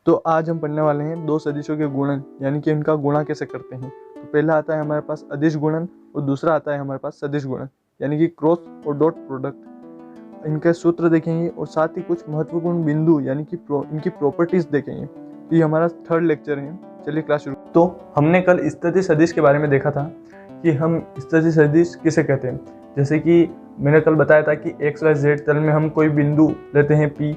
तो आज हम पढ़ने वाले हैं दो सदिशों के गुणन, यानी कि इनका गुणा कैसे करते हैं। तो पहला आता है हमारे पास अदिश गुणन और दूसरा आता है हमारे पास सदिश गुणन, यानी कि क्रॉस और डॉट प्रोडक्ट। इनके सूत्र देखेंगे और साथ ही कुछ महत्वपूर्ण बिंदु यानी कि इनकी प्रॉपर्टीज देखेंगे। ये हमारा थर्ड लेक्चर है। चलिए क्लास शुरू। तो हमने कल स्थिति सदिश के बारे में देखा था कि हम स्थिति सदिश किसे कहते हैं। जैसे कि मैंने कल बताया था कि एक्स वाई जेड तल में हम कोई बिंदु लेते हैं P,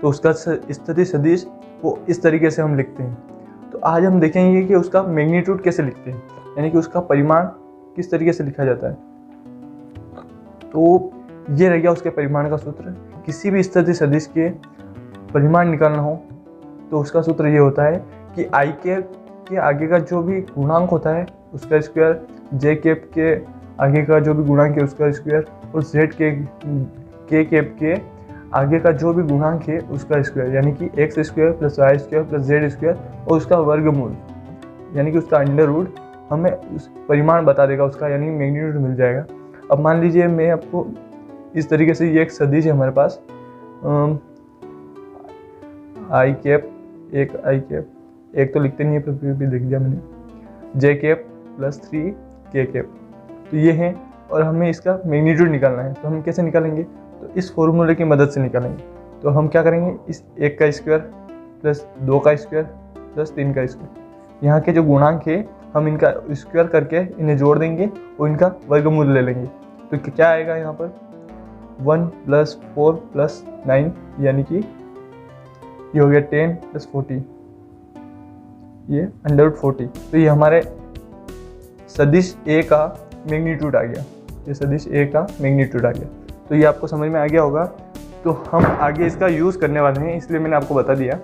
तो उसका स्थिति सदिश वो इस तरीके से हम लिखते हैं। तो आज हम देखेंगे कि उसका मैग्नीट्यूड कैसे लिखते हैं, यानी कि उसका परिमाण किस तरीके से लिखा जाता है। तो ये रह गया उसके परिमाण का सूत्र। किसी भी स्थिति सदिश के परिमाण निकालना हो तो उसका सूत्र ये होता है कि आई कैप के आगे का जो भी गुणांक होता है उसका स्क्वायर, जे कैप के आगे का जो भी गुणांक है उसका स्क्वायर, और जेड के कैप के आगे का जो भी गुणांक है उसका स्क्वायर, यानी कि x square plus y square plus z square और उसका वर्गमूल, यानी कि उसका अंडर रूट हमें उस परिमाण बता देगा उसका, यानी मैग्नीट्यूड मिल जाएगा। अब मान लीजिए मैं आपको इस तरीके से, ये एक सदिश है हमारे पास, आई कैप, एक तो लिखते नहीं है पर फिर भी लिख दिया मैंने, जे कैप प्लस 3 के कैप, तो ये है। और हमें इसका मैग्नीट्यूड निकालना है, तो हम कैसे निकालेंगे, तो इस फॉर्मूले की मदद से निकालेंगे। तो हम क्या करेंगे, इस 1 का स्क्वायर प्लस 2 का स्क्वायर प्लस 3 का स्क्वायर, यहाँ के जो गुणांक है हम इनका स्क्वायर करके इन्हें जोड़ देंगे और इनका वर्गमूल ले लेंगे। तो क्या आएगा यहाँ पर 1 + 4 + 9, यानी कि ये हो गया 10 + 40, ये √40। तो ये हमारे सदिश A का मैग्नीट्यूड आ गया, ये सदिश A का मैग्नीट्यूड आ गया। तो ये आपको समझ में आ गया होगा। तो हम आगे इसका यूज़ करने वाले हैं, इसलिए मैंने आपको बता दिया।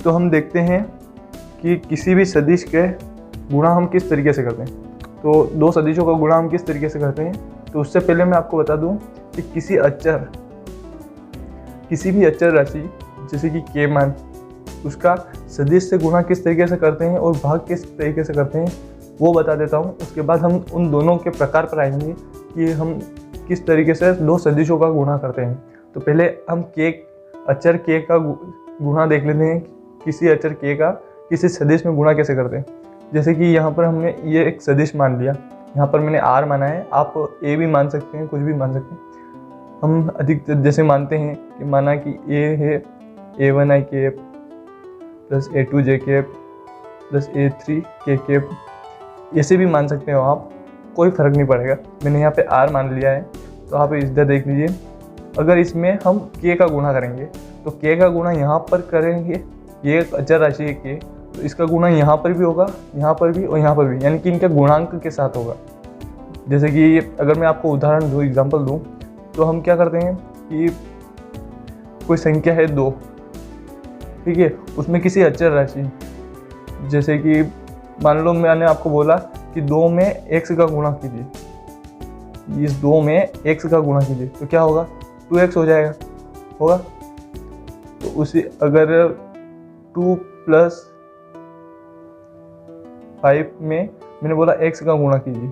तो हम देखते हैं कि किसी भी सदिश के गुणा हम किस तरीके से करते हैं। तो दो सदिशों का गुणा हम किस तरीके से करते हैं, तो उससे पहले मैं आपको बता दूं कि किसी भी अचर राशि जैसे कि k मान, उसका सदिश से गुणा किस तरीके से करते हैं और भाग किस तरीके से करते हैं वो बता देता हूँ। उसके बाद हम उन दोनों के प्रकार पर आएंगे कि हम किस तरीके से दो सदिशों का गुणा करते हैं। तो पहले हम अचर k का गुणा देख लेते हैं, किसी अचर k का किसी सदिश में गुणा कैसे करते हैं। जैसे कि यहाँ पर हमने ये एक सदिश मान लिया, यहाँ पर मैंने r माना है, आप a भी मान सकते हैं, कुछ भी मान सकते हैं। हम अधिक जैसे मानते हैं कि माना कि a है a1i cap plus a2j cap plus a3k cap, ऐसे भी मान सकते हो आप, कोई फ़र्क नहीं पड़ेगा। मैंने यहाँ पे r मान लिया है, तो आप इधर देख लीजिए। अगर इसमें हम k का गुणा करेंगे तो k का गुणा यहाँ पर करेंगे, ये एक अचर राशि है k, तो इसका गुणा यहाँ पर भी होगा, यहाँ पर भी और यहाँ पर भी, यानी कि इनके गुणांक के साथ होगा। जैसे कि अगर मैं आपको उदाहरण दूँ, एग्जाम्पल दूँ, तो हम क्या करते हैं कि कोई संख्या है 2, ठीक है, उसमें किसी अचर राशि, जैसे कि मान लो मैंने आपको बोला कि 2 में x का गुणा कीजिए, इस 2 में x का गुणा कीजिए, तो क्या होगा 2x हो जाएगा, होगा। तो उसी अगर 2 + 5 में मैंने बोला x का गुणा कीजिए,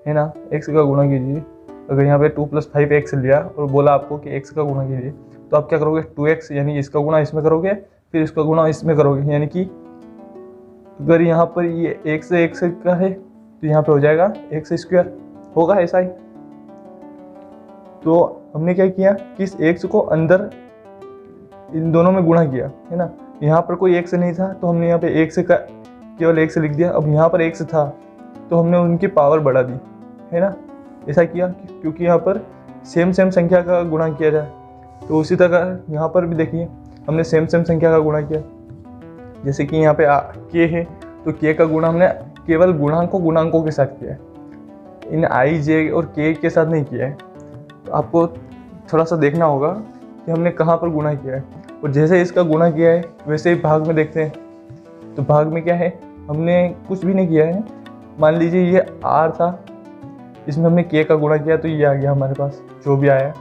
है ना, x का गुणा कीजिए। अगर यहाँ पे 2 + 5x लिया और बोला आपको कि x का गुणा कीजिए, तो आप क्या करोगे 2x, यानी इसका गुणा इसमें करोगे, फिर इसका गुणा इसमें करोगे, यानी कि अगर यहाँ पर ये x से x का है तो यहाँ पे हो जाएगा x², होगा ऐसा ही। तो हमने क्या किया कि इस x को अंदर इन दोनों में गुणा किया, है ना। यहाँ पर कोई x नहीं था तो हमने यहाँ पे x का केवल x लिख दिया। अब यहाँ पर x था तो हमने उनकी पावर बढ़ा दी, है ना। ऐसा किया क्योंकि यहाँ पर सेम संख्या का गुणा किया जाए। तो उसी तरह यहाँ पर भी देखिए, हमने सेम संख्या का गुणा किया। जैसे कि यहाँ पे k है तो k का गुणा हमने केवल गुणांकों के साथ किया है, इन i, j और k के साथ नहीं किया है। तो आपको थोड़ा सा देखना होगा कि हमने कहाँ पर गुणा किया है, और जैसे इसका गुणा किया है वैसे ही भाग में देखते हैं। तो भाग में क्या है, हमने कुछ भी नहीं किया है। मान लीजिए ये r था, इसमें हमने k का गुणा किया तो ये आ गया हमारे पास जो भी आया।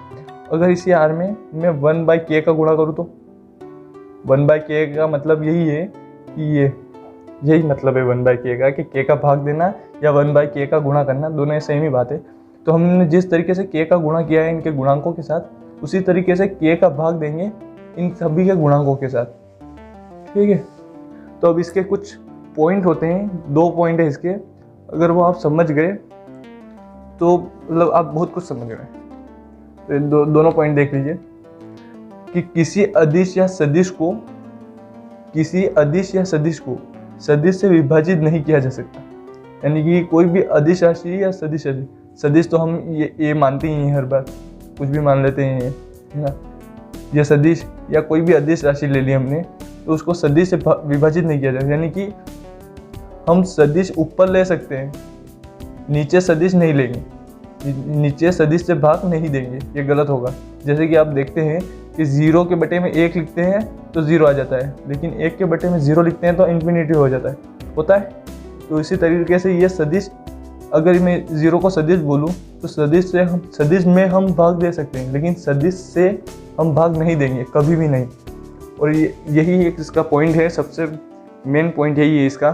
अगर इसी r में मैं 1/k का गुणा करूँ तो 1/k का मतलब यही है कि यही मतलब है 1/k का कि k का भाग देना या 1/k का गुणा करना, दोनों सेम ही बात है। तो हमने जिस तरीके से k का गुणा किया है इनके गुणांकों के साथ, उसी तरीके से k का भाग देंगे इन सभी के गुणांकों के साथ। ठीक है। तो अब इसके कुछ पॉइंट होते हैं, 2 पॉइंट है इसके, अगर वो आप समझ गए तो मतलब आप बहुत कुछ समझ गए। तो दोनों पॉइंट देख लीजिए कि किसी अदिश या सदिश को सदिश से विभाजित नहीं किया जा सकता। यानी कि कोई भी अदिश राशि या सदिश राशि, सदिश तो हम ये मानते ही हैं, हर बार कुछ भी मान लेते हैं, है ना। ये सदिश या कोई भी अदिश राशि ले ली हमने, तो उसको सदिश से विभाजित नहीं किया जाता। यानी कि हम सदिश ऊपर ले सकते हैं, नीचे सदिश नहीं लेंगे, नीचे सदिश से भाग नहीं देंगे, ये गलत होगा। जैसे कि आप देखते हैं कि 0 के बटे में 1 लिखते हैं तो 0 आ जाता है, लेकिन 1 के बटे में 0 लिखते हैं तो इन्फिनिटी हो जाता है, होता है। तो इसी तरीके से ये सदिश, अगर मैं 0 को सदिश बोलूँ तो सदिश में हम भाग दे सकते हैं, लेकिन सदिश से हम भाग नहीं देंगे, कभी भी नहीं। और यही एक इसका पॉइंट है, सबसे मेन पॉइंट यही है इसका।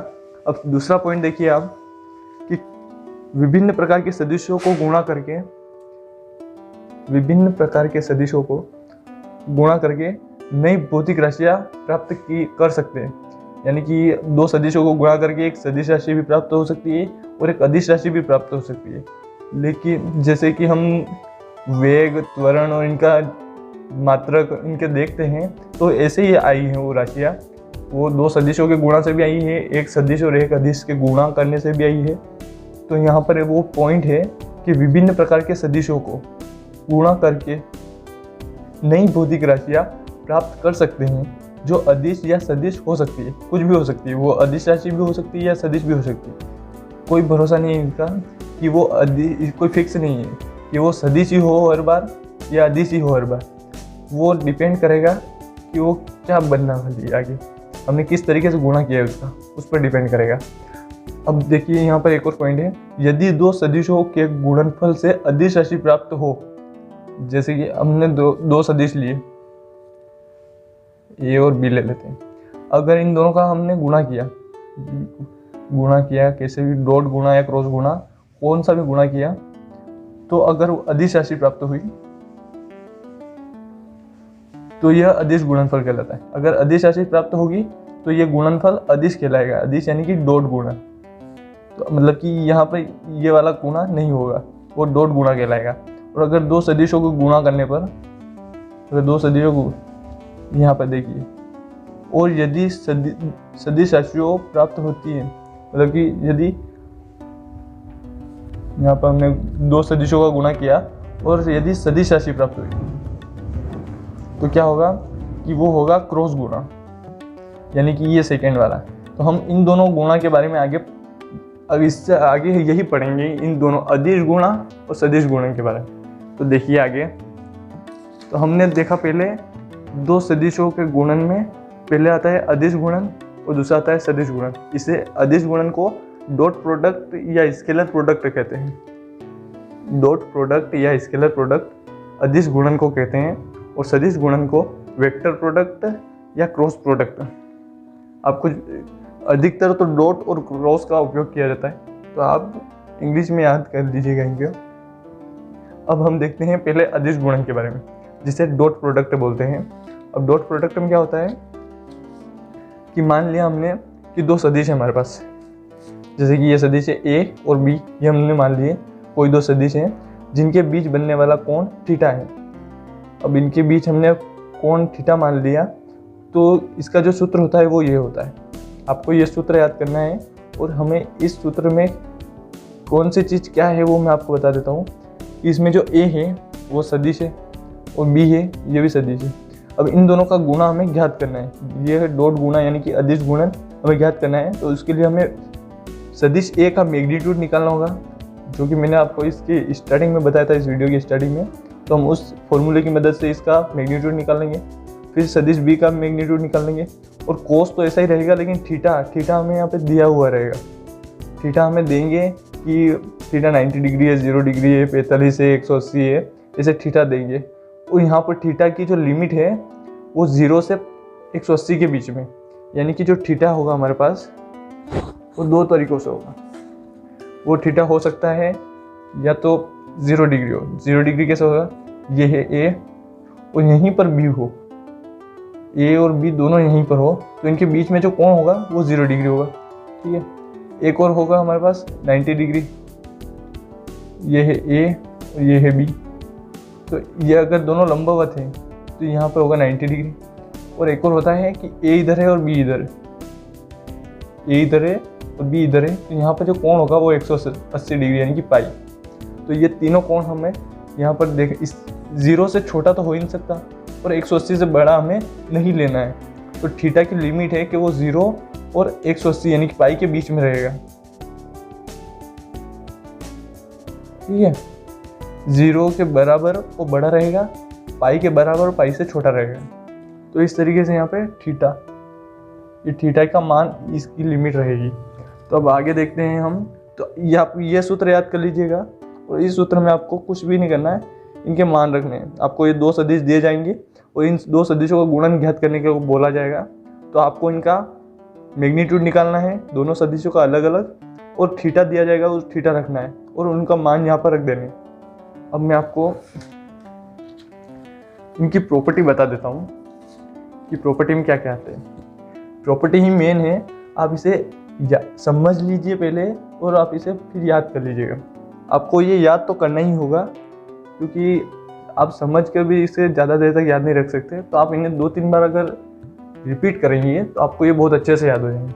अब दूसरा पॉइंट देखिए आप कि विभिन्न प्रकार के सदिशों को गुणा करके नई भौतिक राशियाँ प्राप्त कर सकते हैं। यानी कि 2 सदिशों को गुणा करके एक सदिश राशि भी प्राप्त हो सकती है और एक अदिश राशि भी प्राप्त हो सकती है। लेकिन जैसे कि हम वेग, त्वरण और इनका मात्रक इनके देखते हैं, तो ऐसे ही आई हैं वो राशियाँ। वो 2 सदिशों के गुणा से भी आई है, एक सदिश और एक अदिश के गुणा करने से भी आई है। तो यहाँ पर वो पॉइंट है कि विभिन्न प्रकार के सदिशों को गुणा करके नई भौतिक राशियाँ प्राप्त कर सकते हैं, जो अदिश या सदिश हो सकती है, कुछ भी हो सकती है। वो अदिश राशि भी हो सकती है या सदिश भी हो सकती है। कोई भरोसा नहीं है इनका कि वो कोई फिक्स नहीं है कि वो सदिश ही हो हर बार या अदिश ही हो हर बार। वो डिपेंड करेगा कि वो क्या बनना वाली है आगे, हमने किस तरीके से गुणा किया है उसका, उस पर डिपेंड करेगा। अब देखिए यहाँ पर एक और पॉइंट है, यदि 2 सदिशों के गुणनफल से अदिश राशि प्राप्त हो, जैसे कि हमने दो सदिश लिए, ए और बी ले लेते हैं। अगर इन दोनों का हमने गुणा किया कैसे भी, डॉट गुणा या क्रॉस गुणा, कौन सा भी गुणा किया, तो अगर अदिश राशि प्राप्त हुई तो यह अदिश गुणनफल कहलाता है। अगर अदिश राशि प्राप्त होगी तो यह गुणनफल अदिश कहलाएगा। अदिश यानी कि डॉट गुणा, तो मतलब कि यहाँ पर ये वाला गुणा नहीं होगा, वो डॉट गुणा कहलाएगा। और अगर 2 सदिशों को गुणा करने पर, अगर 2 सदिशों को यहाँ पर देखिए, और यदि सदिश राशियों प्राप्त होती है, मतलब कि यदि यहाँ पर हमने 2 सदिशों का गुणा किया और यदि सदिश राशि प्राप्त हुई, तो क्या होगा कि वो होगा क्रॉस गुणा, यानी कि ये सेकेंड वाला। तो हम इन दोनों गुणा के बारे में अब इससे आगे यही पढ़ेंगे, इन दोनों अदिश गुणा और सदिश गुणन के बारे में। तो देखिए आगे, तो हमने देखा पहले 2 सदिशों के गुणन में पहले आता है अदिश गुणन और दूसरा आता है सदिश गुणन। इसे अदिश गुणन को डॉट प्रोडक्ट या स्केलर प्रोडक्ट कहते हैं। डॉट प्रोडक्ट या स्केलर प्रोडक्ट अदिश गुणन को कहते हैं और सदिश गुणन को वेक्टर प्रोडक्ट या क्रॉस प्रोडक्ट। आपको अधिकतर तो डॉट और क्रॉस का उपयोग किया जाता है, तो आप इंग्लिश में याद कर लीजिएगा इनके। अब हम देखते हैं पहले अदिश गुणन के बारे में, जिसे डॉट प्रोडक्ट बोलते हैं। अब डॉट प्रोडक्ट में क्या होता है कि मान लिया हमने कि 2 सदिश है हमारे पास, जैसे कि ये सदिश है ए और बी, ये हमने मान लिए कोई 2 सदिश हैं जिनके बीच बनने वाला कोण थीटा है। अब इनके बीच हमने कोण थीटा मान लिया, तो इसका जो सूत्र होता है वो ये होता है। आपको ये सूत्र याद करना है, और हमें इस सूत्र में कौन सी चीज़ क्या है वो मैं आपको बता देता हूँ। इसमें जो ए है वो सदिश है और बी है ये भी सदिश है। अब इन दोनों का गुणा हमें ज्ञात करना है, ये है डॉट गुणा यानी कि अदिश गुणन हमें ज्ञात करना है। तो उसके लिए हमें सदिश ए का मैग्नीट्यूड निकालना होगा, जो कि मैंने आपको इसके स्टार्टिंग में बताया था, इस वीडियो की स्टार्टिंग में। तो हम उस फॉर्मूले की मदद से इसका मैग्नीट्यूड निकाल लेंगे, फिर सदिश बी का मैग्नीट्यूड निकाल लेंगे। और कोस तो ऐसा ही रहेगा, लेकिन थीटा हमें यहाँ पे दिया हुआ रहेगा। थीटा हमें देंगे कि थीटा 90 डिग्री है, 0 डिग्री है, 45 है, 180 है, ऐसे थीटा देंगे। और यहाँ पर थीटा की जो लिमिट है वो 0 से 180 के बीच में, यानी कि जो थीटा होगा हमारे पास वो 2 तरीक़ों से होगा। वो थीटा हो सकता है या तो 0 डिग्री हो। 0 डिग्री कैसे होगा, ये है ए और यहीं पर बी हो, ए और बी दोनों यहीं पर हो तो इनके बीच में जो कोण होगा वो 0 डिग्री होगा। ठीक है, एक और होगा हमारे पास 90 डिग्री, ये है ए और ये है बी। तो ये अगर दोनों लंबवत हैं तो यहाँ पर होगा 90 डिग्री। और एक और होता है कि ए इधर है और बी इधर है, ए इधर है और बी इधर है, तो यहाँ पर जो कोण होगा वो 180 डिग्री यानी कि पाई। तो ये तीनों कोण हमें यहाँ पर देख, इस 0 से छोटा तो हो ही नहीं सकता और 180 से बड़ा हमें नहीं लेना है। तो थीटा की लिमिट है कि वो 0 और 180 यानी कि पाई के बीच में रहेगा। ठीक है, 0 के बराबर वो बड़ा रहेगा, पाई के बराबर और पाई से छोटा रहेगा। तो इस तरीके से यहाँ पे थीटा, ये थीटा का मान इसकी लिमिट रहेगी। तो अब आगे देखते हैं हम। तो ये आप ये सूत्र याद कर लीजिएगा और इस सूत्र में आपको कुछ भी नहीं करना है, इनके मान रखने हैं। आपको ये दो सदिश दिए जाएंगे और इन दो सदिशों का गुणन ज्ञात करने के बोला जाएगा। तो आपको इनका मैग्नीट्यूड निकालना है, दोनों सदिशों का अलग अलग, और थीटा दिया जाएगा, उस थीटा रखना है और उनका मान यहाँ पर रख देने। अब मैं आपको इनकी प्रॉपर्टी बता देता हूँ कि प्रॉपर्टी में क्या क्या आते हैं। प्रॉपर्टी ही मेन है, आप इसे समझ लीजिए पहले और आप इसे फिर याद कर लीजिएगा। आपको ये याद तो करना ही होगा क्योंकि आप समझ कर भी इसे ज़्यादा देर तक याद नहीं रख सकते। तो आप इन्हें 2-3 बार अगर रिपीट करेंगे तो आपको ये बहुत अच्छे से याद हो जाएंगे।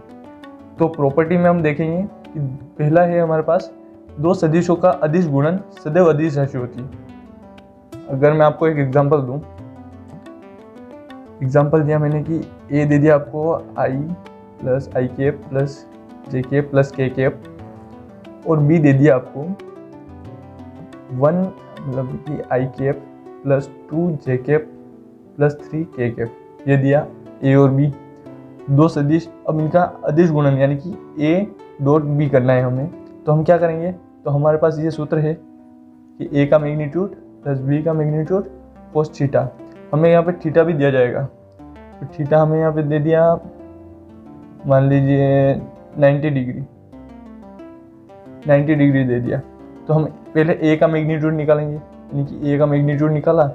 तो प्रॉपर्टी में हम देखेंगे कि पहला है हमारे पास, दो सदिशों का अदिश गुणन सदैव अदिश राशि होती है। अगर मैं आपको एक एग्जांपल दूं, एग्जांपल दिया मैंने कि ए दे दिया आपको आई प्लस आई कैप प्लस जे कैप प्लस के कैप, और बी दे दिया आपको 1 मतलब कि आई कैप प्लस 2 जे कैप प्लस 3 के कैप, ये दिया ए और बी दो सदिश। अब इनका अदिश गुणन यानी कि ए डॉट बी करना है हमें। तो हम क्या करेंगे, तो हमारे पास ये सूत्र है कि ए का मैग्नीट्यूड प्लस बी का मैग्नीट्यूड कोस थीटा। हमें यहाँ पे थीटा भी दिया जाएगा, तो थीटा हमें यहाँ पे दे दिया मान लीजिए 90 डिग्री दे दिया। तो हम पहले ए का मैग्नीट्यूड निकालेंगे, यानी कि ए का मैग्नीट्यूड निकाला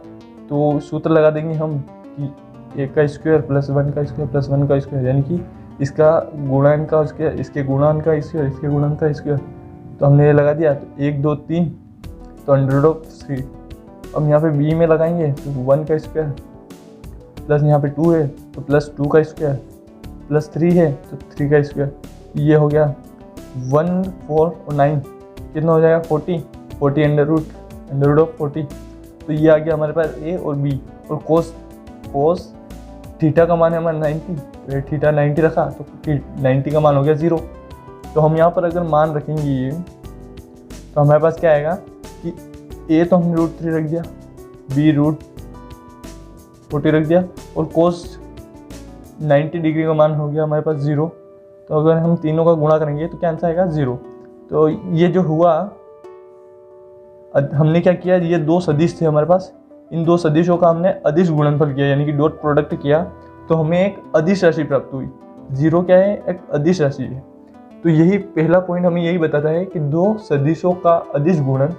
तो सूत्र लगा देंगे हम कि ए का स्क्वायर प्लस 1 का स्क्वायर प्लस 1 का स्क्वायर, यानी कि इसका गुणन का स्क्वायर, इसके गुणन का स्क्वायर, इसके गुणन का स्क्वायर। तो हमने ये लगा दिया, तो 1 2 3 तो √3। अब यहाँ पे बी में लगाएंगे तो 1 का स्क्वायर प्लस यहाँ पे 2 है तो प्लस 2 का स्क्वायर प्लस 3 है तो 3 का स्क्वायर। ये हो गया 1 4 और 9 कितना हो जाएगा 40 √40। तो ये आ गया हमारे पास ए और बी। और कोस थीटा का मान है हमारा 90, तो थीटा 90 रखा तो 90 का मान हो गया 0। तो हम यहाँ पर अगर मान रखेंगे ये, तो हमारे पास क्या आएगा कि ए तो हमने √3 रख दिया, बी √40 रख दिया, और कोस 90 डिग्री का मान हो गया हमारे पास 0। तो अगर हम तीनों का गुणा करेंगे तो क्या आंसर आएगा 0। तो ये जो हुआ, हमने क्या किया, ये दो सदिश थे हमारे पास, इन दो सदिशों का हमने अदिश गुणनफल किया यानी कि डॉट प्रोडक्ट किया, तो हमें एक अदिश राशि प्राप्त हुई। 0 क्या है, एक अदिश राशि है। तो यही पहला पॉइंट हमें यही बताता है कि दो सदिशों का अदिश गुणन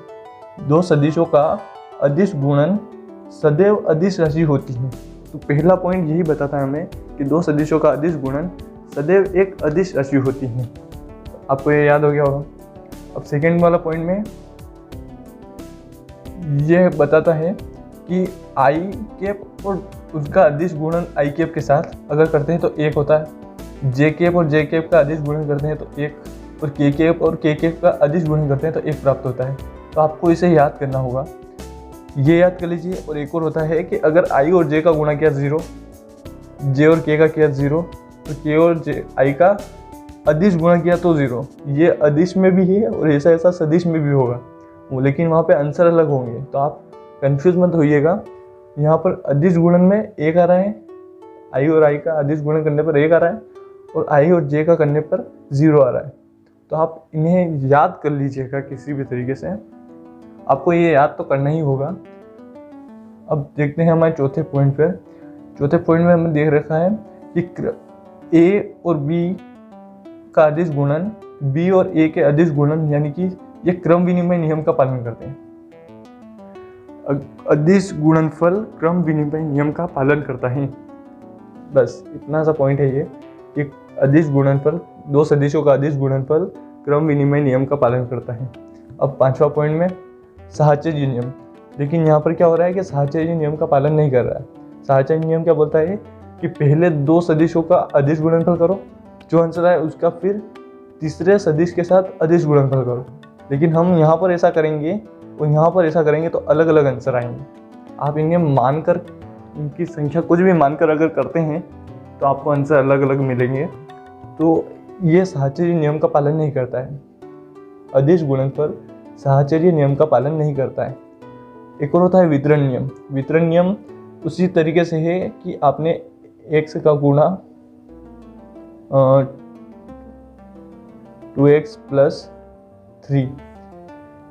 सदैव अदिश राशि होती है। तो पहला पॉइंट यही बताता है हमें कि दो सदिशों का अदिश गुणन सदैव एक अदिश राशि होती है। आपको ये याद हो गया होगा। अब सेकेंड वाला पॉइंट में यह बताता है कि आई कैप और उसका अदिश गुणन आई कैप के साथ अगर करते हैं तो 1 होता है, जे कैप और जे कैप का अदिश गुणन करते हैं तो 1, और के कैप और के कैप का अदिश गुणन करते हैं तो 1 प्राप्त होता है। तो आपको इसे याद करना होगा, ये याद कर लीजिए। और एक और होता है कि अगर आई और जे का गुणा किया 0, जे और के का किया 0, तो के और जे आई का अदिश गुणा किया तो 0। ये अदिश में भी है और ऐसा सदिश में भी होगा, लेकिन वहाँ पे आंसर अलग होंगे। तो आप कंफ्यूज मत होइएगा। यहाँ पर अदिश गुणन में 1 आ रहा है, आई और आई का अदिश गुणन करने पर 1 आ रहा है, और आई और जे का करने पर 0 आ रहा है। तो आप इन्हें याद कर लीजिएगा किसी भी तरीके से, आपको ये याद तो करना ही होगा। अब देखते हैं हमारे चौथे पॉइंट पर। चौथे पॉइंट में हमने देख रखा है कि ए और बी का अदिश गुणन बी और ए के अदिश गुणन यानी कि ये क्रम विनिमय नियम का पालन करते हैं। अदिश गुणनफल क्रम विनिमय नियम का पालन करता है। बस इतना सा पॉइंट है ये कि अदिश गुणनफल, दो सदिशों का अदिश गुणनफल क्रम विनिमय नियम का पालन करता है। अब 5वां पॉइंट में साहचर्य नियम। लेकिन यहाँ पर क्या हो रहा है कि साहचर्य नियम का पालन नहीं कर रहा है। साहचर्य नियम क्या बोलता है कि पहले दो सदिशों का अदिश गुणनफल करो, जो आंसर आए उसका फिर तीसरे सदिश के साथ अदिश गुणनफल करो। लेकिन हम यहाँ पर ऐसा करेंगे और यहाँ पर ऐसा करेंगे तो अलग अलग आंसर आएंगे। आप इन्हें मानकर, इनकी संख्या कुछ भी मानकर अगर करते हैं तो आपको आंसर अलग अलग मिलेंगे। तो ये साहचर्य नियम का पालन नहीं करता है। अदिश गुणनफल साहचर्य नियम का पालन नहीं करता है। एक और होता है वितरण नियम। वितरण नियम उसी तरीके से है कि आपने x का गुणा 2x + 3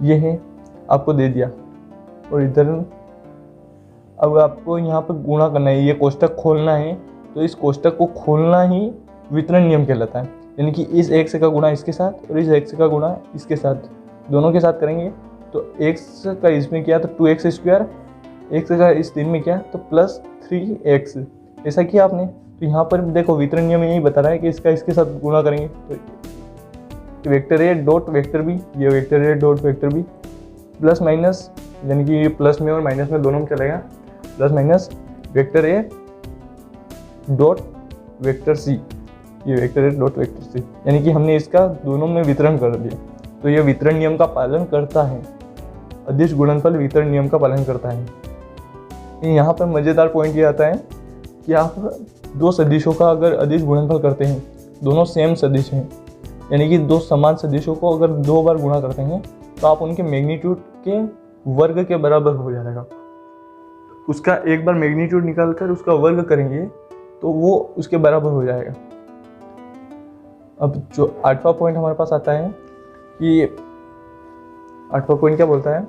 ये है, आपको दे दिया, और इधर अब आपको यहाँ पर गुणा करना है, ये कोष्टक खोलना है, तो इस कोष्टक को खोलना ही वितरण नियम कहलाता है। यानी कि इस x का गुणा इसके साथ और इस x का गुणा इसके साथ, दोनों के साथ करेंगे तो x का इसमें किया तो 2x², x का इस 3 में किया तो +3x, ऐसा किया आपने। तो यहाँ पर देखो वितरण नियम यही बता रहा है कि इसका इसके साथ गुणा करेंगे तो vector a dot vector b, ये vector a dot vector b plus minus, यानी कि ये प्लस में और माइनस में दोनों में चलेगा, plus minus vector a dot vector c, ये vector a dot vector c, यानी कि हमने इसका दोनों में वितरण कर दिया। तो ये वितरण नियम का पालन करता है। अदिश गुणनफल वितरण नियम का पालन करता है। यहाँ पर मज़ेदार पॉइंट ये आता है कि आप दो सदिशों का अगर अदिश गुणनफल करते हैं, दोनों सेम सदिश हैं, यानी कि दो समान सदिशों को अगर 2 बार गुणा करते हैं तो आप उनके मैग्नीट्यूड के वर्ग के बराबर हो जाएगा। उसका एक बार मैग्नीट्यूड निकाल कर उसका वर्ग करेंगे तो वो उसके बराबर हो जाएगा। अब जो 8वां पॉइंट हमारे पास आता है कि 8वां पॉइंट क्या बोलता है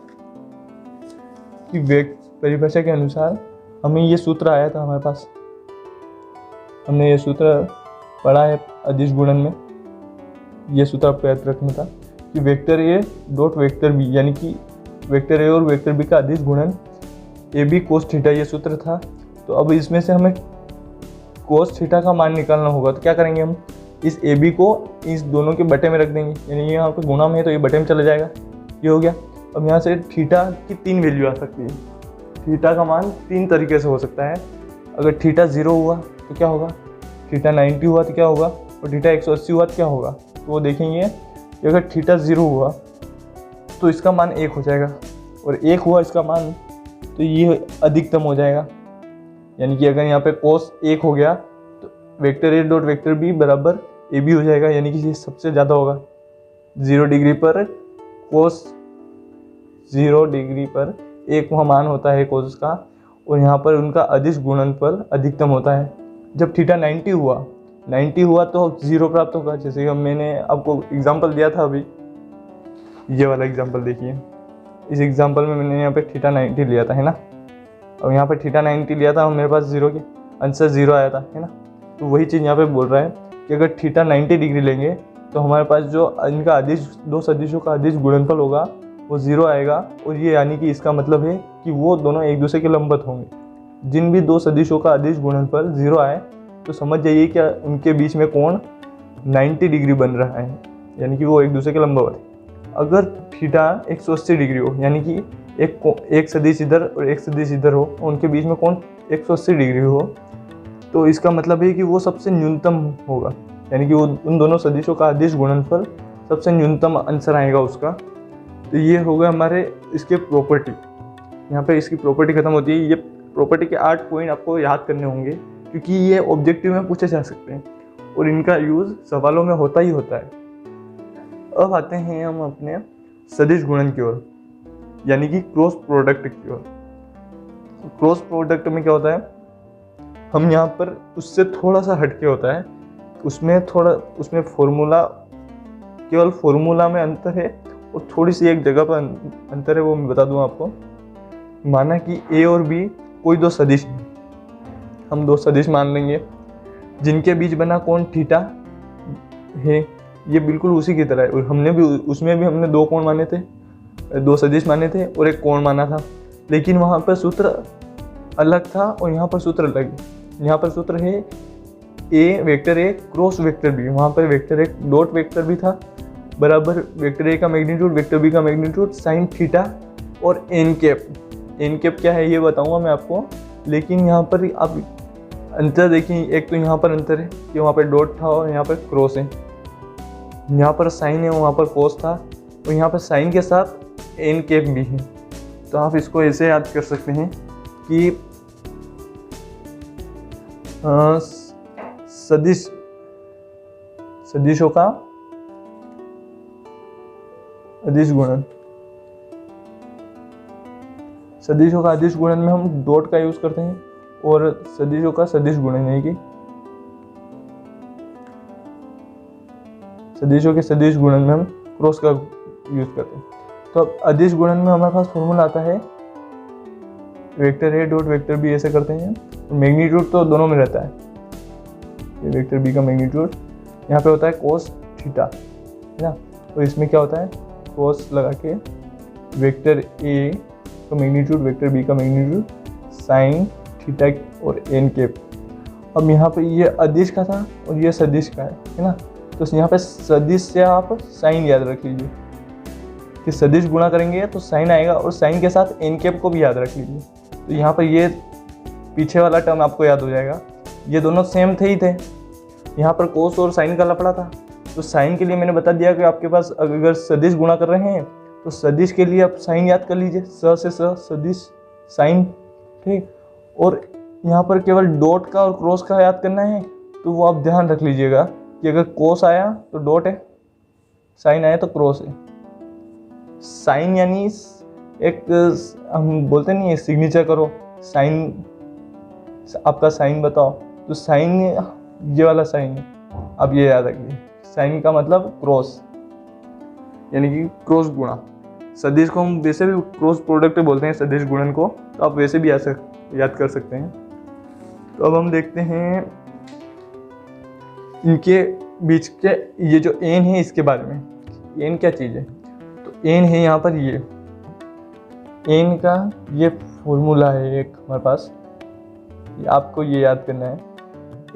कि परिभाषा के अनुसार हमें ये सूत्र आया था हमारे पास, हमने ये सूत्र पढ़ा है अदिश गुणन में। ये सूत्र आपको याद रखना था कि vector a dot vector b, यानी कि वेक्टर a और वेक्टर b का अदिश गुणन ab cos थीटा, ये सूत्र था। तो अब इसमें से हमें cos थीटा का मान निकालना होगा। तो क्या करेंगे, हम इस ab को इस दोनों के बटे में रख देंगे, यानी यहाँ पे गुणा में है तो ये बटे में चला जाएगा, ये हो गया। अब यहाँ से थीटा की 3 वैल्यू आ सकती है। थीटा का मान 3 तरीके से हो सकता है। अगर थीटा 0 हुआ तो क्या होगा, थीटा 90 हुआ तो क्या होगा, और थीटा 180 हुआ तो क्या होगा। तो वो देखेंगे कि अगर थीटा 0 हुआ तो इसका मान 1 हो जाएगा, और 1 हुआ इसका मान तो ये अधिकतम हो जाएगा। यानी कि अगर यहाँ पे cos 1 हो गया तो vector a dot vector b बराबर ab हो जाएगा, यानी कि ये सबसे ज़्यादा होगा। 0 डिग्री पर cos 0 डिग्री पर 1 मान होता है cos का, और यहाँ पर उनका अदिश गुणनफल अधिकतम होता है। जब थीटा 90 हुआ तो 0 प्राप्त होगा। जैसे कि मैंने आपको एग्जांपल दिया था अभी, ये वाला एग्जांपल देखिए। इस एग्जांपल में मैंने यहाँ पे थीटा 90 लिया था, है ना। और यहाँ पे थीटा 90 लिया था और मेरे पास 0 के आंसर 0 आया था, है ना। तो वही चीज़ यहाँ पे बोल रहा है कि अगर थीटा 90 डिग्री लेंगे तो हमारे पास जो इनका अदिश, दो सदिशों का अदिश गुणनफल होगा वो 0 आएगा। और ये यानी कि इसका मतलब है कि वो दोनों एक दूसरे के लंबवत होंगे। जिन भी दो सदिशों का अदिश गुणनफल 0 आए तो समझ जाइए कि उनके बीच में कोण 90 डिग्री बन रहा है, यानी कि वो एक दूसरे के लंबवत है। अगर थीटा 180 डिग्री हो, यानी कि एक सदिश इधर और एक सदिश इधर हो, उनके बीच में कोण 180 डिग्री हो, तो इसका मतलब है कि वो सबसे न्यूनतम होगा, यानी कि वो उन दोनों सदिशों का अदिश गुणनफल सबसे न्यूनतम आंसर आएगा उसका। तो ये होगा हमारे इसके प्रॉपर्टी। यहाँ पे इसकी प्रॉपर्टी खत्म होती है। ये प्रॉपर्टी के 8 पॉइंट आपको याद करने होंगे, क्योंकि ये ऑब्जेक्टिव में पूछे जा सकते हैं और इनका यूज़ सवालों में होता ही होता है। अब आते हैं हम अपने सदिश गुणन की ओर, यानी कि क्रॉस प्रोडक्ट की ओर। क्रॉस प्रोडक्ट में क्या होता है, हम यहाँ पर उससे थोड़ा सा हटके होता है। उसमें फॉर्मूला, केवल फॉर्मूला में अंतर है और थोड़ी सी एक जगह पर अंतर है, वो मैं बता दूँ आपको। माना कि a और b कोई दो सदिश हैं, हम दो सदिश मान लेंगे जिनके बीच बना कोण थीटा है। ये बिल्कुल उसी की तरह है, और उसमें भी हमने 2 कोण माने थे, 2 सदिश माने थे और एक कोण माना था। लेकिन वहाँ पर सूत्र अलग था और यहाँ पर सूत्र अलग है। यहाँ पर सूत्र है A vector A cross vector B, वहाँ पर वेक्टर ए डॉट वेक्टर बी था बराबर वेक्टर ए का मैग्नीट्यूड वेक्टर बी का मैग्नीट्यूड साइन थीटा और एन कैप। एन कैप क्या है ये बताऊंगा मैं आपको, लेकिन यहाँ पर आप अंतर देखिए, एक तो यहाँ पर अंतर है कि वहाँ पर डॉट था और यहाँ पर क्रॉस है, यहाँ पर साइन है वहाँ पर कोस था, और यहाँ पर साइन के साथ एन कैप भी है। तो आप इसको ऐसे याद कर सकते हैं कि सदिशों का अदिश गुणन, सदिशों का अदिश गुणन में हम डॉट का यूज करते हैं, और सदिशों का सदिश गुणन यानी कि सदिशों के सदिश गुणन में हम क्रॉस का यूज करते हैं। तो अब अदिश गुणन में हमारे पास फॉर्मूला आता है वेक्टर ए डॉट वेक्टर बी, ऐसे करते हैं। मैग्नीट्यूड तो दोनों में रहता है, ये वेक्टर बी का मैग्नीट्यूड यहाँ पे होता है कोस थीटा, है ना। तो इसमें क्या होता है, कोस लगा के वेक्टर ए का मैग्नीट्यूड वेक्टर बी का मैग्नीट्यूड साइन थीटा और एन कैप। अब यहाँ पे ये अदिश का था और ये सदिश का है ना। तो यहाँ पे सदिश से आप साइन याद रख लीजिए कि सदिश गुणा करेंगे तो साइन आएगा, और साइन के साथ एन कैप को भी याद रख लीजिए। तो यहाँ पर ये पीछे वाला टर्म आपको याद हो जाएगा, ये दोनों सेम थे ही थे। यहाँ पर कोस और साइन का लफड़ा था, तो साइन के लिए मैंने बता दिया कि आपके पास अगर सदिश गुणा कर रहे हैं तो सदिश के लिए आप साइन याद कर लीजिए, स से स सदिश साइन, ठीक। और यहाँ पर केवल डॉट का और क्रॉस का याद करना है, तो वो आप ध्यान रख लीजिएगा कि अगर कोस आया तो डॉट है, साइन आया तो क्रॉस है। साइन यानी एक हम बोलते नहीं है सिग्नेचर करो, साइन आपका साइन बताओ, तो साइन ये वाला साइन है, अब ये याद रखिए। साइन का मतलब क्रॉस यानी कि क्रॉस गुणा। सदिश को हम वैसे भी क्रॉस प्रोडक्ट बोलते हैं सदिश गुणन को, तो आप वैसे भी याद कर सकते हैं। तो अब हम देखते हैं इनके बीच के ये जो एन है इसके बारे में। एन क्या चीज़ है, तो एन है यहाँ पर ये एन का ये फॉर्मूला है एक हमारे पास, आपको ये याद करना है।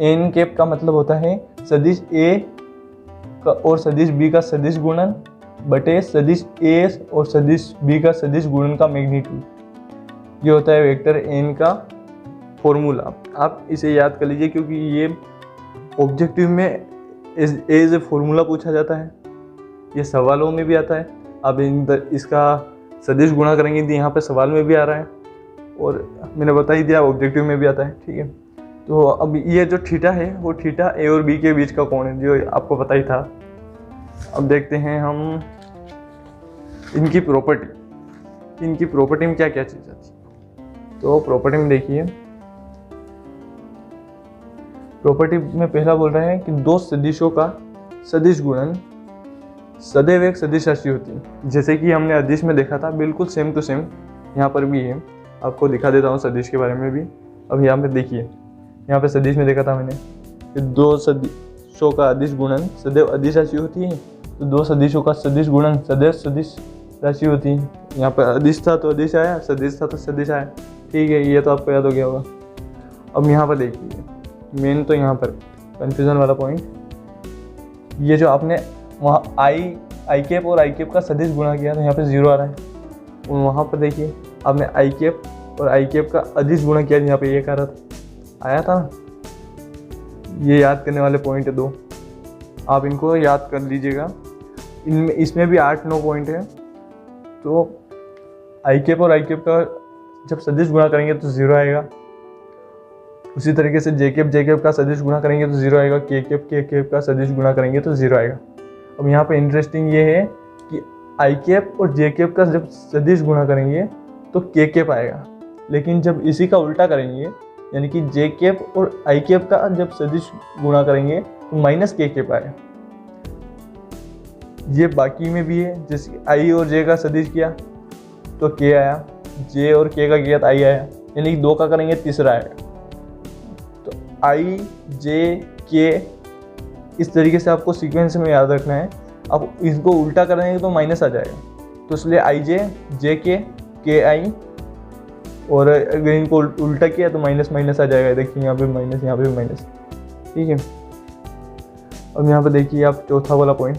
एन कैप का मतलब होता है सदिश ए का और सदिश बी का सदिश गुणन बटे सदिश ए और सदिश बी का सदिश गुणन का मैग्नीट्यूड। ये होता है वेक्टर एन का फॉर्मूला। आप इसे याद कर लीजिए क्योंकि ये ऑब्जेक्टिव में एज ए फॉर्मूला पूछा जाता है, ये सवालों में भी आता है। अब इसका सदिश गुणा करेंगे तो यहाँ पे सवाल में भी आ रहा है, और मैंने बता ही दिया ऑब्जेक्टिव में भी आता है, ठीक है। तो अब ये जो थीटा है वो थीटा ए और बी के बीच का कोण है, जो आपको पता ही था। अब देखते हैं हम इनकी प्रॉपर्टी में क्या क्या चीज़ आती है। तो प्रॉपर्टी में देखिए, प्रॉपर्टी में पहला बोल रहा है कि दो सदिशों का सदिश गुणन सदैव एक सदिश राशि होती है। जैसे कि हमने अदिश में देखा था, बिल्कुल सेम टू सेम यहाँ पर भी है। आपको दिखा देता हूँ सदिश के बारे में भी। अब यहाँ पे देखिए, यहाँ पे सदिश में देखा था मैंने कि दो सदिशों का अदिश गुणन सदैव अदिश राशि होती है, तो दो सदिशों का सदिश गुणन सदैव सदिश राशि होती है। यहाँ पर अदिश था तो अदिश आया, सदिश था तो सदिश आया, ठीक है। ये तो आपको याद हो गया होगा। अब यहाँ पर देखिए, मेन तो यहाँ पर कन्फ्यूज़न वाला पॉइंट, ये जो आपने वहाँ आई कैप और आई कैप का सदिश गुणा किया तो यहाँ पे 0 आ रहा है, और वहाँ पर देखिए आपने आई कैप और आई कैप का अदिश गुणा किया, यहाँ पे 1 आ रहा था, आया था ना। ये याद करने वाले पॉइंट है 2, आप इनको याद कर लीजिएगा। इनमें इसमें भी 8-9 पॉइंट है। तो आई कैप और आई कैप का जब सदिश गुणा करेंगे तो 0 आएगा। उसी तरीके से जे कैप का सदिश गुणा करेंगे तो 0 आएगा। के कैप का सदिश गुणा करेंगे तो 0 आएगा। अब यहाँ पे इंटरेस्टिंग ये है कि आई कैप और जे कैप का जब सदिश गुणा करेंगे तो के कैप आएगा, लेकिन जब इसी का उल्टा करेंगे यानी कि जे कैप और आई कैप का जब सदिश गुणा करेंगे तो माइनस के कैप आएगा। ये बाकी में भी है, जैसे आई और जे का सदिश किया तो के आया, जे और के का किया तो आई आया, यानी कि 2 का करेंगे तीसरा आएगा। तो आई जे के इस तरीके से आपको सीक्वेंस में याद रखना है। अब इसको उल्टा करेंगे तो माइनस आ जाएगा, तो इसलिए आई जे के आई और अगर इनको उल्टा किया तो माइनस माइनस आ जाएगा, देखिए यहाँ पे माइनस, यहाँ पे भी माइनस, ठीक है। अब यहाँ पे देखिए आप चौथा वाला पॉइंट,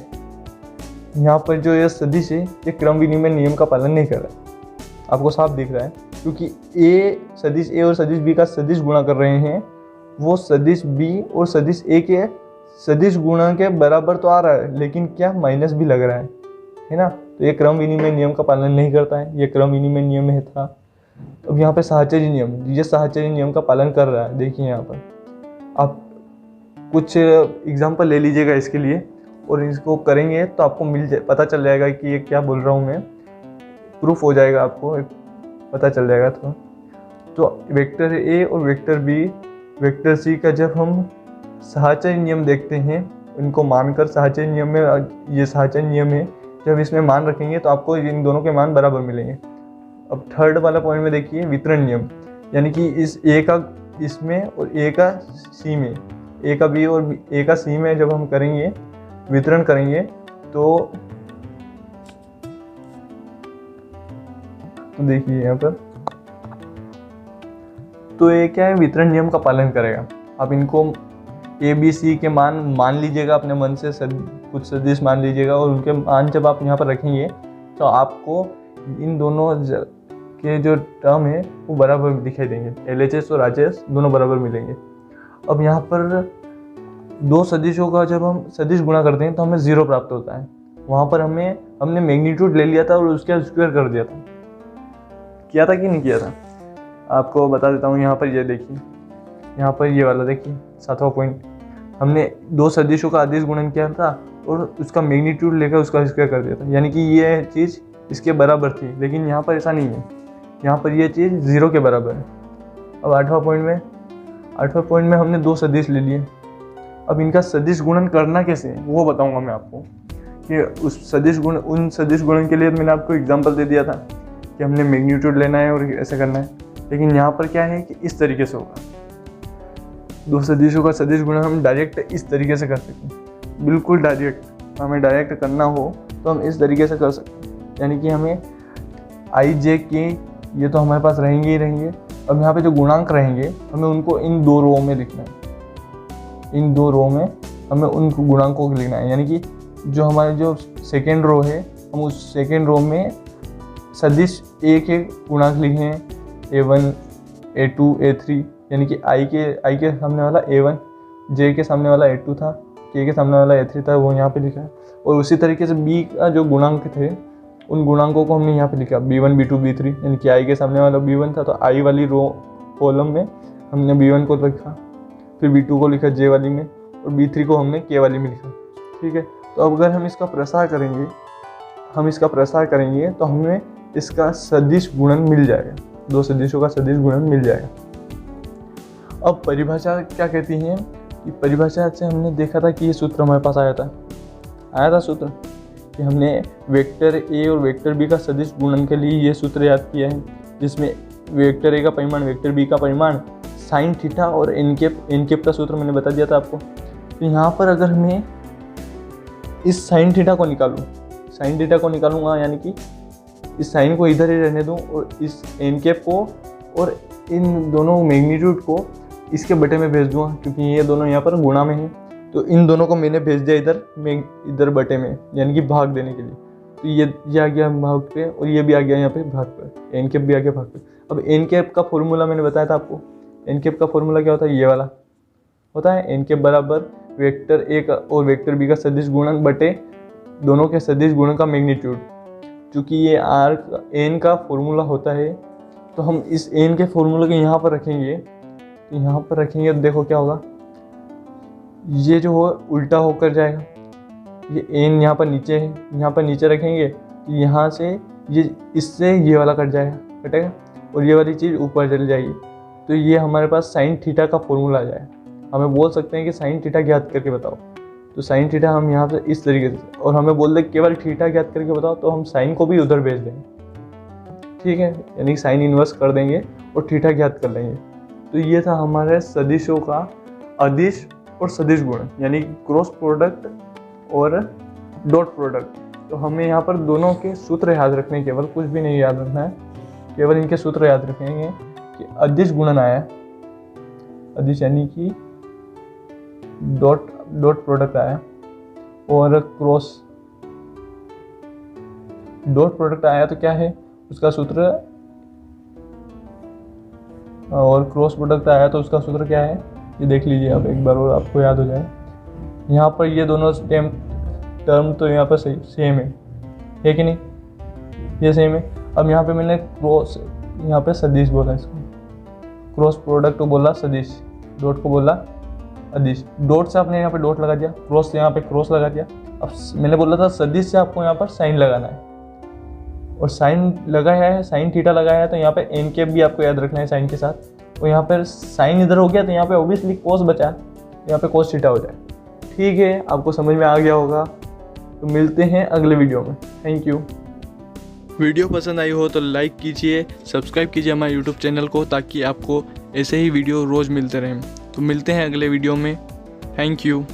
यहाँ पर जो ये सदिश है ये क्रम विनिमय नियम का पालन नहीं कर रहा है, आपको साफ दिख रहा है, क्योंकि ए सदिश ए और सदिश बी का सदिश गुणा कर रहे हैं, वो सदिश बी और सदिश ए के सदिश गुणा के बराबर तो आ रहा है, लेकिन क्या माइनस भी लग रहा है ना। तो ये क्रम विनिमय नियम का पालन नहीं करता है, ये क्रम विनिमय नियम है था। अब यहाँ पे साहचर्य नियम, ये साहचर्य नियम का पालन कर रहा है। देखिए यहाँ पर आप कुछ एग्जाम्पल ले लीजिएगा इसके लिए, और इसको करेंगे तो आपको पता चल जाएगा कि ये क्या बोल रहा हूँ मैं, प्रूफ हो जाएगा, आपको पता चल जाएगा। तो वेक्टर ए और वेक्टर बी, वेक्टर सी का जब हम साहचर्य नियम देखते हैं, इनको मानकर साहचर्य नियम में, ये साहचर्य नियम है, जब इसमें मान रखेंगे तो आपको इन दोनों के मान बराबर मिलेंगे। अब थर्ड वाला पॉइंट में देखिए वितरण नियम, यानी कि इस ए का इसमें और ए का सी में, ए का बी और ए का सी में जब हम करेंगे, वितरण करेंगे तो देखिए यहाँ पर, तो ये क्या है, वितरण नियम का पालन करेगा। आप इनको ए बी सी के मान लीजिएगा अपने मन से, कुछ सदिश मान लीजिएगा, और उनके मान जब आप यहाँ पर रखेंगे तो आपको इन दोनों के जो टर्म है वो बराबर दिखाई देंगे, LHS और RHS दोनों बराबर मिलेंगे। अब यहाँ पर दो सदिशों का जब हम सदिश गुणा करते हैं तो हमें 0 प्राप्त होता है। वहाँ पर हमने मैग्नीट्यूड ले लिया था और उसका स्क्वायर कर दिया था, किया था कि नहीं किया था, आपको बता देता हूँ। यहाँ पर ये देखिए, यहाँ पर ये वाला देखिए 7वां पॉइंट, हमने दो सदिशों का अदिश गुणन किया था और उसका मैग्नीट्यूड लेकर उसका स्क्वायर कर दिया था, यानी कि ये चीज़ इसके बराबर थी। लेकिन यहाँ पर ऐसा नहीं है, यहाँ पर ये चीज़ 0 के बराबर है। अब 8वां पॉइंट में हमने दो सदिश ले लिए। अब इनका सदिश गुणन करना कैसे है वो बताऊंगा मैं आपको, कि उन सदिश गुणन के लिए मैंने आपको एग्जांपल दे दिया था कि हमने मैग्नीट्यूड लेना है और ऐसे करना है। लेकिन यहाँ पर क्या है कि इस तरीके से होगा, दो सदिशों का सदिश गुणन हम डायरेक्ट इस तरीके से कर सकते हैं, बिल्कुल डायरेक्ट। हमें डायरेक्ट करना हो तो हम इस तरीके से कर सकते हैं, यानी कि हमें आई जे के ये तो हमारे पास रहेंगे ही रहेंगे। अब यहाँ पे जो गुणांक रहेंगे हमें उनको इन दो रो में लिखना है, इन दो रो में हमें उन गुणांकों को लिखना है, यानी कि जो हमारे जो सेकेंड रो है हम उस सेकेंड रो में सदिश ए के गुणांक लिखे हैं, A1 A2 A3, यानी कि आई के सामने वाला A1, जे के सामने वाला A2 था, के सामने वाला A3 था, वो यहाँ पे लिखा है। और उसी तरीके से बी का जो गुणांक थे उन गुणांकों को हमने यहाँ पे लिखा B1 B2 B3, यानी कि आई के सामने वाला B1 था तो आई वाली रो कॉलम में हमने B1 को लिखा, फिर B2 को लिखा J वाली में, और B3 को हमने K वाली में लिखा, ठीक है। तो अब अगर हम इसका प्रसार करेंगे तो हमें इसका सदिश गुणन मिल जाएगा, दो सदिशों का सदिश गुणन मिल जाएगा। अब परिभाषा क्या कहती है कि परिभाषा से हमने देखा था कि ये सूत्र हमारे पास आया था सूत्र कि हमने वेक्टर ए और वेक्टर बी का सदिश गुणन के लिए ये सूत्र याद किया है, जिसमें वेक्टर ए का परिमाण वेक्टर बी का परिमाण साइन थीटा और एन कैप का सूत्र मैंने बता दिया था आपको। तो यहाँ पर अगर मैं इस साइन थीटा को निकालूंगा, यानी कि इस साइन को इधर ही रहने दूं और इस एन कैप को और इन दोनों मैग्नीट्यूड को इसके बटे में भेज दूंगा, क्योंकि ये दोनों यहाँ पर गुणा में हैं। तो इन दोनों को मैंने भेज दिया इधर बटे में, यानी कि भाग देने के लिए। तो ये आ गया भाग पे और ये भी आ गया यहाँ पे भाग पर, एन कैप भी आ गया भाग पे। अब एन कैप का फॉर्मूला मैंने बताया था आपको, एन कैप का फॉर्मूला क्या होता है, ये वाला होता है, एन कैप बराबर वेक्टर ए का और वेक्टर बी का सदिश गुणन बटे दोनों के सदिश गुणन का मैग्नीट्यूड। चूँकि ये आर एन का फॉर्मूला होता है तो हम इस एन के फॉर्मूले को यहाँ पर रखेंगे, तो यहाँ पर रखेंगे तो देखो क्या होगा, ये जो हो उल्टा होकर जाएगा। ये एन यहाँ पर नीचे है, यहाँ पर नीचे रखेंगे तो यहाँ से ये इससे ये वाला कटेगा और ये वाली चीज़ ऊपर चली जाएगी। तो ये हमारे पास साइन थीटा का फॉर्मूला आ जाएगा। हमें बोल सकते हैं कि साइन थीटा ज्ञात करके बताओ, तो साइन थीटा हम यहाँ से इस तरीके से, और हमें बोल दे केवल थीटा ज्ञात करके बताओ, तो हम साइन को भी उधर भेज देंगे, ठीक है, यानी साइन इन्वर्स कर देंगे और थीटा ज्ञात कर लेंगे। तो ये था हमारे सदिशों का अदिश और सदिश गुण, यानी क्रॉस प्रोडक्ट और डॉट प्रोडक्ट। तो हमें यहाँ पर दोनों के सूत्र याद रखने, केवल कुछ भी नहीं याद रखना है, केवल इनके सूत्र याद रखेंगे कि अदिश गुणन आया, अदिश यानी कि डॉट प्रोडक्ट आया, और क्रॉस डॉट प्रोडक्ट आया तो क्या है उसका सूत्र, और क्रॉस प्रोडक्ट आया तो उसका सूत्र क्या है, ये देख लीजिए आप एक बार और आपको याद हो जाए। यहाँ पर ये दोनों टर्म तो यहाँ पर सेम है कि नहीं, ये सेम है। अब यहाँ पे मैंने क्रॉस, यहाँ पे सदिश बोला, इसको क्रॉस प्रोडक्ट को बोला सदिश, डॉट को बोला अदिश। डॉट से आपने यहाँ पे डॉट लगा दिया, क्रॉस से यहाँ पे क्रॉस लगा दिया। अब मैंने बोला था सदिश से आपको यहाँ पर साइन लगाना है, और साइन लगाया है, साइन थीटा लगाया है, तो यहाँ पे एन कैप भी आपको याद रखना है साइन के साथ। और यहाँ पर साइन इधर हो गया तो यहाँ पे ऑब्वियसली कोस बचा, यहाँ पे कोस थीटा हो जाए। ठीक है, आपको समझ में आ गया होगा। तो मिलते हैं अगले वीडियो में। Thank you. वीडियो पसंद आई हो तो लाइक कीजिए, सब्सक्राइब कीजिए हमारे यूट्यूब चैनल को, ताकि आपको ऐसे ही वीडियो रोज़ मिलते रहें। तो मिलते हैं अगले वीडियो में। Thank you.